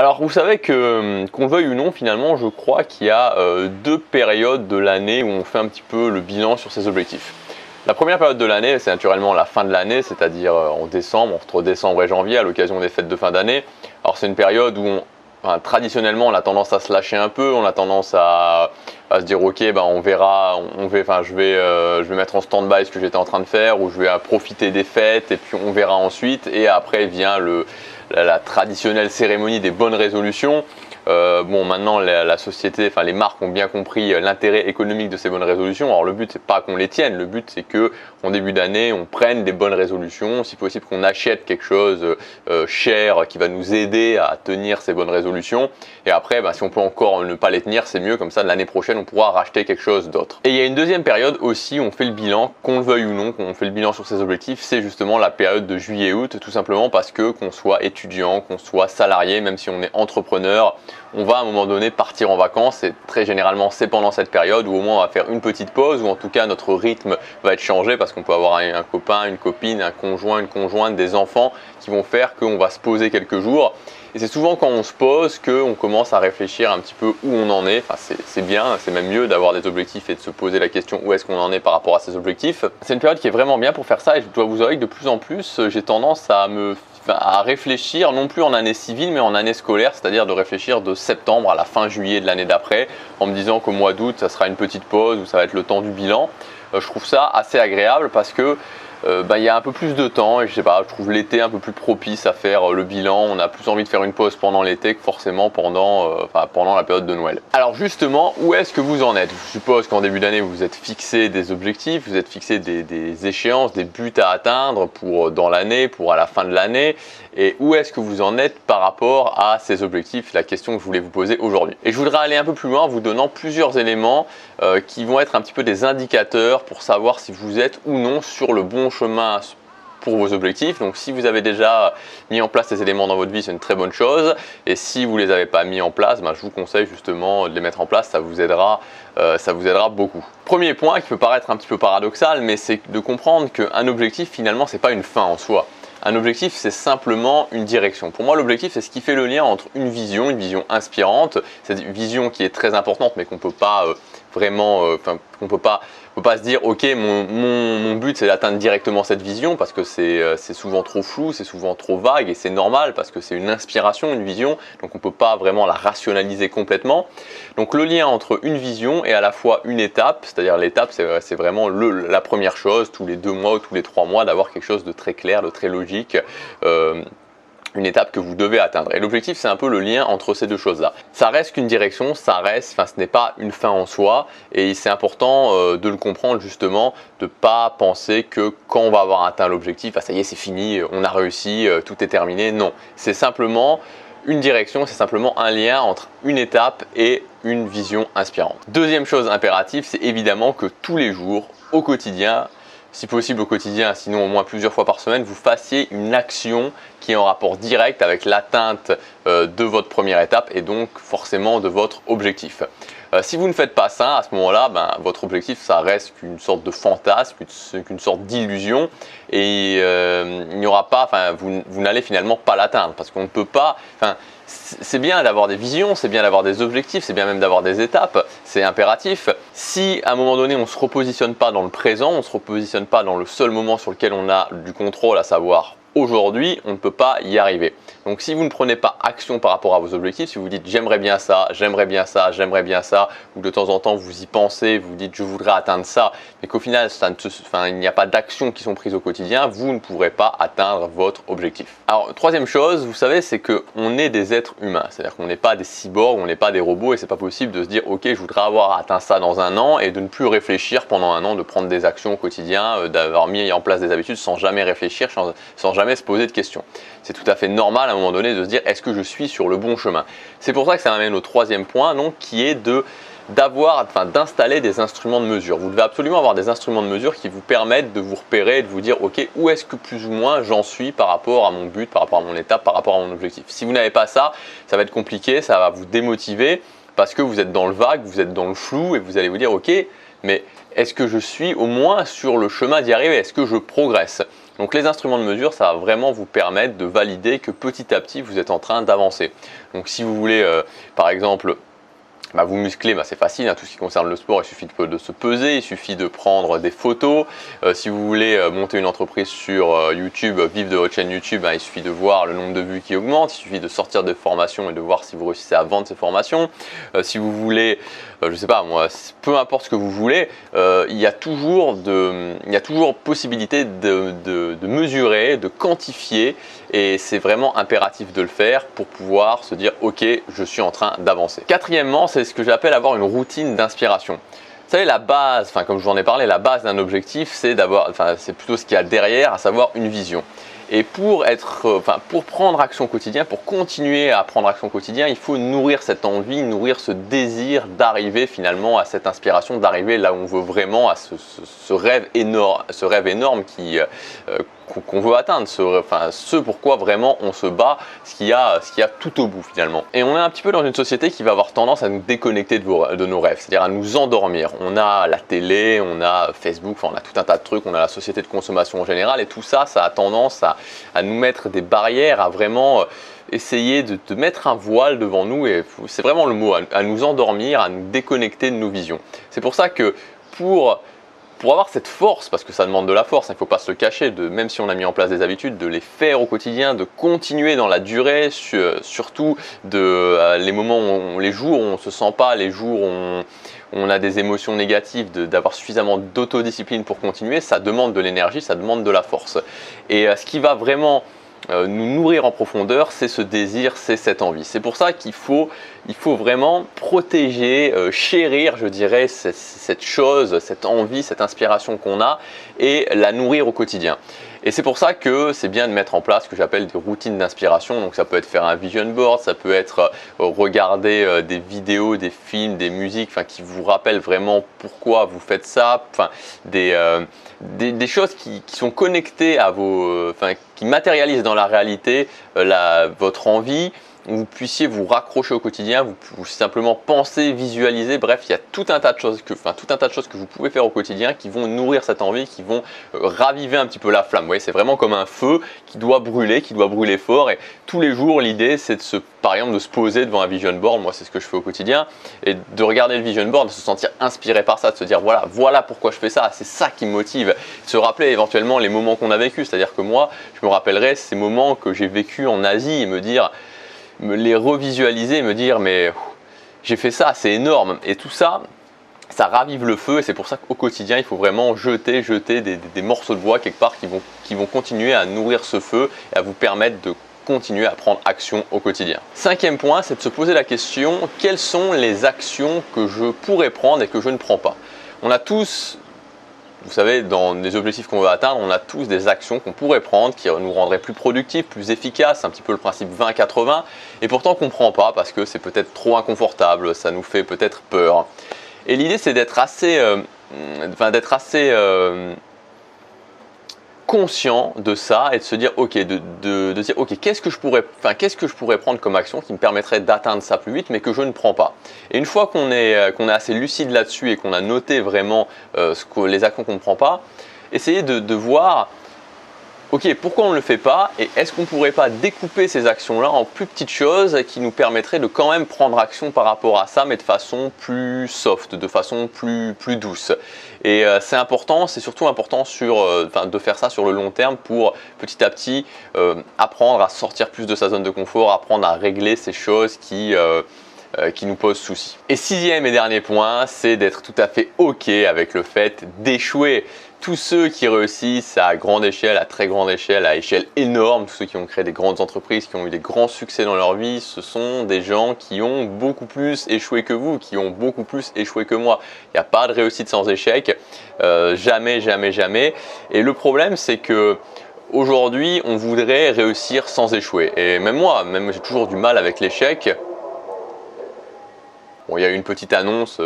Alors vous savez que, qu'on le veuille ou non, finalement, je crois qu'il y a deux périodes de l'année où on fait un petit peu le bilan sur ses objectifs. La première période de l'année, c'est naturellement la fin de l'année, c'est-à-dire en décembre, entre décembre et janvier, à l'occasion des fêtes de fin d'année. Alors c'est une période où traditionnellement, on a tendance à se lâcher un peu, on a tendance à se dire ok, ben on verra, je vais mettre en stand-by ce que j'étais en train de faire, ou je vais profiter des fêtes et puis on verra ensuite. Et après vient la traditionnelle cérémonie des bonnes résolutions. Maintenant la société, les marques ont bien compris l'intérêt économique de ces bonnes résolutions. Alors le but c'est pas qu'on les tienne, le but c'est que en début d'année on prenne des bonnes résolutions, si possible qu'on achète quelque chose cher qui va nous aider à tenir ces bonnes résolutions. Et après si on peut encore ne pas les tenir, c'est mieux, comme ça l'année prochaine on pourra racheter quelque chose d'autre. Et il y a une deuxième période aussi où on fait le bilan, qu'on le veuille ou non, qu'on fait le bilan sur ses objectifs, c'est justement la période de juillet-août, tout simplement parce que qu'on soit étudiant, qu'on soit salarié, même si on est entrepreneur, on va à un moment donné partir en vacances, et très généralement c'est pendant cette période où au moins on va faire une petite pause, ou en tout cas notre rythme va être changé, parce qu'on peut avoir un copain, une copine, un conjoint, une conjointe, des enfants qui vont faire qu'on va se poser quelques jours. Et c'est souvent quand on se pose qu'on commence à réfléchir un petit peu où on en est. C'est bien, c'est même mieux d'avoir des objectifs et de se poser la question où est-ce qu'on en est par rapport à ces objectifs. C'est une période qui est vraiment bien pour faire ça, et je dois vous avouer que de plus en plus j'ai tendance à réfléchir non plus en année civile mais en année scolaire, c'est-à-dire de réfléchir de septembre à la fin juillet de l'année d'après, en me disant qu'au mois d'août ça sera une petite pause où ça va être le temps du bilan. Je trouve ça assez agréable parce que il y a un peu plus de temps, et je sais pas, je trouve l'été un peu plus propice à faire le bilan. On a plus envie de faire une pause pendant l'été que forcément pendant la période de Noël. Alors justement, où est-ce que vous en êtes? Je suppose qu'en début d'année vous vous êtes fixé des objectifs, vous êtes fixé des échéances, des buts à atteindre dans l'année, pour à la fin de l'année. Et où est-ce que vous en êtes par rapport à ces objectifs? La question que je voulais vous poser aujourd'hui. Et je voudrais aller un peu plus loin en vous donnant plusieurs éléments qui vont être un petit peu des indicateurs pour savoir si vous êtes ou non sur le bon chemin pour vos objectifs. Donc si vous avez déjà mis en place ces éléments dans votre vie, c'est une très bonne chose. Et si vous ne les avez pas mis en place, je vous conseille justement de les mettre en place, ça vous aidera beaucoup. Premier point qui peut paraître un petit peu paradoxal, mais c'est de comprendre qu'un objectif finalement c'est pas une fin en soi. Un objectif, c'est simplement une direction. Pour moi, l'objectif, c'est ce qui fait le lien entre une vision inspirante, cette vision qui est très importante, mais qu'on peut pas on peut pas se dire ok, mon but c'est d'atteindre directement cette vision, parce que c'est souvent trop flou, c'est souvent trop vague, et c'est normal parce que c'est une inspiration, une vision, donc on peut pas vraiment la rationaliser complètement. Donc le lien entre une vision et à la fois une étape, c'est-à-dire l'étape c'est vraiment la première chose, tous les 2 mois ou tous les 3 mois, d'avoir quelque chose de très clair, de très logique. Une étape que vous devez atteindre. Et l'objectif, c'est un peu le lien entre ces deux choses-là. Ça reste qu'une direction, ce n'est pas une fin en soi, et c'est important de le comprendre justement, de ne pas penser que quand on va avoir atteint l'objectif, ça y est, c'est fini, on a réussi, tout est terminé. Non, c'est simplement une direction, c'est simplement un lien entre une étape et une vision inspirante. Deuxième chose impérative, c'est évidemment que tous les jours, au quotidien, si possible au quotidien, sinon au moins plusieurs fois par semaine, vous fassiez une action qui est en rapport direct avec l'atteinte de votre première étape, et donc forcément de votre objectif. Si vous ne faites pas ça, à ce moment-là, votre objectif, ça reste qu'une sorte de fantasme, qu'une sorte d'illusion, et il n'y aura pas, vous n'allez finalement pas l'atteindre, parce qu'on ne peut pas. C'est bien d'avoir des visions, c'est bien d'avoir des objectifs, c'est bien même d'avoir des étapes, c'est impératif. Si à un moment donné on ne se repositionne pas dans le présent, on ne se repositionne pas dans le seul moment sur lequel on a du contrôle, à savoir aujourd'hui, on ne peut pas y arriver. Donc si vous ne prenez pas action par rapport à vos objectifs, si vous dites j'aimerais bien ça, j'aimerais bien ça, j'aimerais bien ça, ou de temps en temps vous y pensez, vous dites je voudrais atteindre ça, mais qu'au final il n'y a pas d'actions qui sont prises au quotidien, vous ne pourrez pas atteindre votre objectif. Alors troisième chose, vous savez, c'est qu'on est des êtres humains, c'est-à-dire qu'on n'est pas des cyborgs, on n'est pas des robots, et c'est pas possible de se dire ok, je voudrais avoir atteint ça dans 1 an, et de ne plus réfléchir pendant 1 an, de prendre des actions au quotidien, d'avoir mis en place des habitudes sans jamais réfléchir, sans jamais se poser de questions. C'est tout à fait normal à un moment donné de se dire est-ce que je suis sur le bon chemin. C'est pour ça que ça m'amène au troisième point, donc, qui est d'installer des instruments de mesure. Vous devez absolument avoir des instruments de mesure qui vous permettent de vous repérer et de vous dire ok, où est-ce que plus ou moins j'en suis par rapport à mon but, par rapport à mon étape, par rapport à mon objectif. Si vous n'avez pas ça, ça va être compliqué, ça va vous démotiver, parce que vous êtes dans le vague, vous êtes dans le flou, et vous allez vous dire ok, mais est-ce que je suis au moins sur le chemin d'y arriver? Est-ce que je progresse? Donc les instruments de mesure, ça va vraiment vous permettre de valider que petit à petit, vous êtes en train d'avancer. Donc si vous voulez, par exemple, vous muscler, c'est facile, hein, tout ce qui concerne le sport, il suffit de se peser, il suffit de prendre des photos. Si vous voulez monter une entreprise sur YouTube, vivre de votre chaîne YouTube, il suffit de voir le nombre de vues qui augmente, il suffit de sortir des formations et de voir si vous réussissez à vendre ces formations. Si vous voulez, je sais pas moi, peu importe ce que vous voulez, il y a toujours possibilité de mesurer, de quantifier, et c'est vraiment impératif de le faire pour pouvoir se dire ok, je suis en train d'avancer. Quatrièmement, c'est ce que j'appelle avoir une routine d'inspiration. Vous savez, la base, comme je vous en ai parlé, la base d'un objectif, c'est c'est plutôt ce qu'il y a derrière, à savoir une vision. Et pour prendre action au quotidien, pour continuer à prendre action au quotidien, il faut nourrir cette envie, nourrir ce désir d'arriver finalement à cette inspiration, d'arriver là où on veut vraiment, à ce rêve énorme qu'on veut atteindre, ce pourquoi vraiment on se bat, ce qu'il y a tout au bout finalement. Et on est un petit peu dans une société qui va avoir tendance à nous déconnecter de nos rêves, c'est-à-dire à nous endormir. On a la télé, on a Facebook, on a tout un tas de trucs, on a la société de consommation en général, et tout ça, ça a tendance à nous mettre des barrières, à vraiment essayer de mettre un voile devant nous, et c'est vraiment le mot, à nous endormir, à nous déconnecter de nos visions. C'est pour ça que pour avoir cette force, parce que ça demande de la force, il ne faut pas se le cacher, même si on a mis en place des habitudes, de les faire au quotidien, de continuer dans la durée, surtout les moments, les jours où on ne se sent pas, les jours où on a des émotions négatives, d'avoir suffisamment d'autodiscipline pour continuer, ça demande de l'énergie, ça demande de la force. Et ce qui va vraiment nous nourrir en profondeur, c'est ce désir, c'est cette envie. C'est pour ça qu'il faut vraiment protéger, chérir, je dirais, cette chose, cette envie, cette inspiration qu'on a, et la nourrir au quotidien. Et c'est pour ça que c'est bien de mettre en place ce que j'appelle des routines d'inspiration. Donc ça peut être faire un vision board, ça peut être regarder des vidéos, des films, des musiques qui vous rappellent vraiment pourquoi vous faites ça, des choses qui sont connectées à qui matérialisent dans la réalité votre envie, où vous puissiez vous raccrocher au quotidien, vous simplement penser, visualiser, bref, il y a tout un tas de choses que vous pouvez faire au quotidien qui vont nourrir cette envie, qui vont raviver un petit peu la flamme. Vous voyez, c'est vraiment comme un feu qui doit brûler fort, et tous les jours, l'idée, c'est par exemple, de se poser devant un vision board. Moi, c'est ce que je fais au quotidien, et de regarder le vision board, de se sentir inspiré par ça, de se dire voilà pourquoi je fais ça, c'est ça qui me motive, de se rappeler éventuellement les moments qu'on a vécu. C'est-à-dire que moi, je me rappellerai ces moments que j'ai vécu en Asie et me les revisualiser et me dire mais j'ai fait ça, c'est énorme, et tout ça, ça ravive le feu. Et c'est pour ça qu'au quotidien il faut vraiment jeter des morceaux de bois quelque part qui vont continuer à nourrir ce feu et à vous permettre de continuer à prendre action au quotidien. Cinquième point, c'est de se poser la question, quelles sont les actions que je pourrais prendre et que je ne prends pas. On a tous, vous savez, dans les objectifs qu'on veut atteindre, on a tous des actions qu'on pourrait prendre qui nous rendraient plus productifs, plus efficaces, c'est un petit peu le principe 20-80, et pourtant qu'on ne prend pas parce que c'est peut-être trop inconfortable, ça nous fait peut-être peur. Et l'idée, c'est d'être assez conscient de ça et de se dire ok, de dire ok, qu'est-ce que je pourrais prendre comme action qui me permettrait d'atteindre ça plus vite, mais que je ne prends pas. Et une fois qu'on est assez lucide là-dessus et qu'on a noté vraiment les actions qu'on ne prend pas, essayez de voir ok, pourquoi on ne le fait pas, et est-ce qu'on ne pourrait pas découper ces actions-là en plus petites choses qui nous permettraient de quand même prendre action par rapport à ça, mais de façon plus soft, de façon plus douce. Et c'est important, c'est surtout important de faire ça sur le long terme pour petit à petit apprendre à sortir plus de sa zone de confort, apprendre à régler ces choses qui nous posent souci. Et sixième et dernier point, c'est d'être tout à fait ok avec le fait d'échouer. Tous ceux qui réussissent à grande échelle, à très grande échelle, à échelle énorme, tous ceux qui ont créé des grandes entreprises, qui ont eu des grands succès dans leur vie, ce sont des gens qui ont beaucoup plus échoué que vous, qui ont beaucoup plus échoué que moi. Il n'y a pas de réussite sans échec, jamais, jamais, jamais. Et le problème, c'est que aujourd'hui, on voudrait réussir sans échouer. Et même moi, j'ai toujours du mal avec l'échec. Bon, il y a eu une petite annonce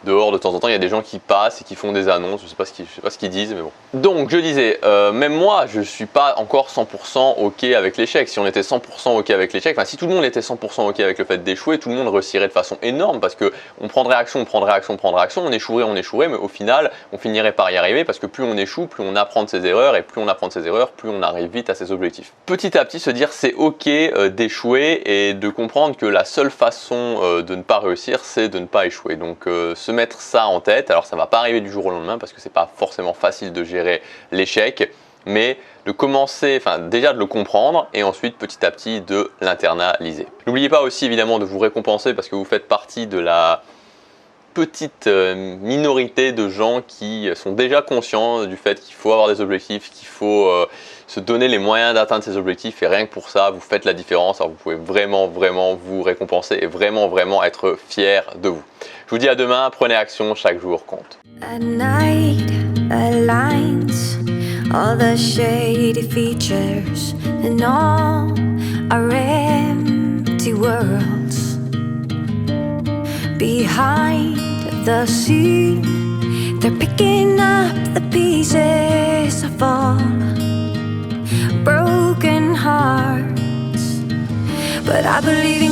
Dehors, de temps en temps, il y a des gens qui passent et qui font des annonces, je sais pas ce qu'ils disent, mais bon. Donc, je disais, même moi, je suis pas encore 100% OK avec l'échec. Si on était 100% OK avec l'échec, enfin, si tout le monde était 100% OK avec le fait d'échouer, tout le monde réussirait de façon énorme parce que on prendrait action, on échouerait, mais au final, on finirait par y arriver parce que plus on échoue, plus on apprend de ses erreurs et plus on apprend de ses erreurs, plus on arrive vite à ses objectifs. Petit à petit, se dire c'est OK d'échouer et de comprendre que la seule façon de ne pas réussir, c'est de ne pas échouer. Donc, se mettre ça en tête. Alors ça ne va pas arriver du jour au lendemain parce que c'est pas forcément facile de gérer l'échec, mais de commencer, enfin déjà de le comprendre et ensuite petit à petit de l'internaliser. N'oubliez pas aussi évidemment de vous récompenser parce que vous faites partie de la petite minorité de gens qui sont déjà conscients du fait qu'il faut avoir des objectifs, qu'il faut se donner les moyens d'atteindre ces objectifs et rien que pour ça, vous faites la différence. Alors vous pouvez vraiment vous récompenser et vraiment être fier de vous. Je vous dis à demain, prenez action, chaque jour compte. At night, aligns all the shady features and all our empty worlds. Behind the scene, they're picking up the pieces of all broken hearts. But I believe in